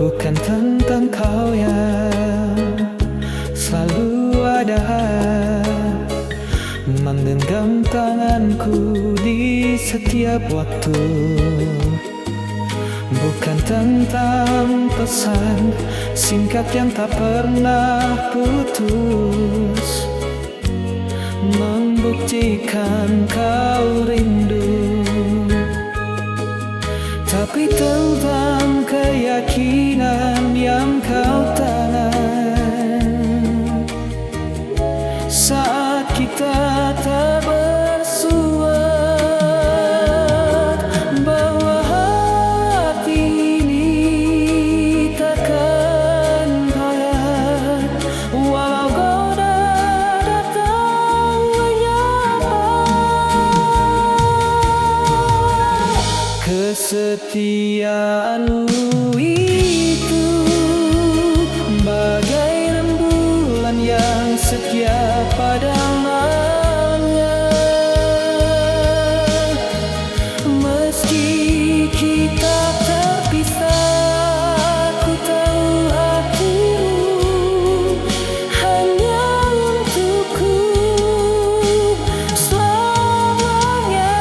bukan tentang kau yang selalu ada menggenggam tanganku di setiap waktu. Bukan tentang pesan singkat yang tak pernah putus, membuktikan kau rindu. Tapi tentang keyakinan yang kau tanam saat kita tak bersuara, bahwa hati ini takkan payah walau goda datang menyapa. Kesetiaanmu itu bagai rembulan yang setia pada malamnya. Meski kita terpisah, ku tahu hatimu hanya untukku selamanya.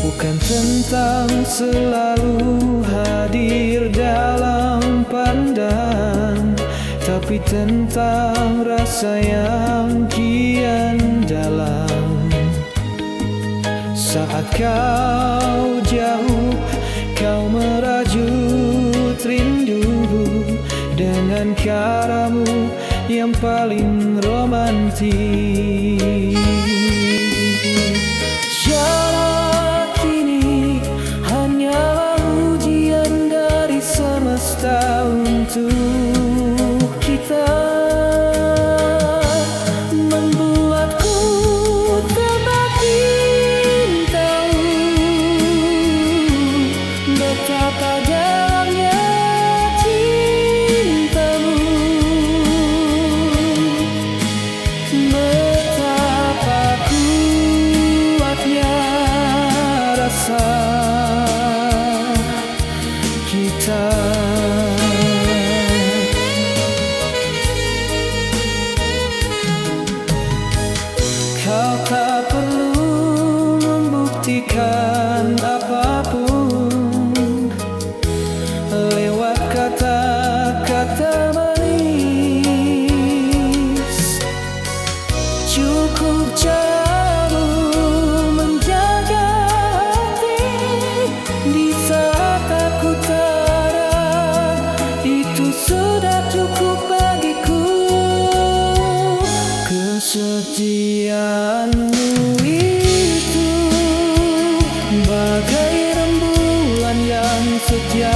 Bukan tentang selalu hadir dalam pandang, tapi tentang rasa yang kian dalam. Saat kau jauh, kau merajut rindu dengan caramu yang paling romantis. Jarak ini hanyalah ujian dari semesta untuk kita, membuatku semakin tahu betapa dalamnya cintamu, betapa kuatnya rasa kita. Kau tak perlu membuktikan apapun lewat kata-kata manis. Cukup caramu menjaga hati di saat aku tak ada, itu sudah cukup bagiku. Kesetiaanmu itu bagai rembulan yang setia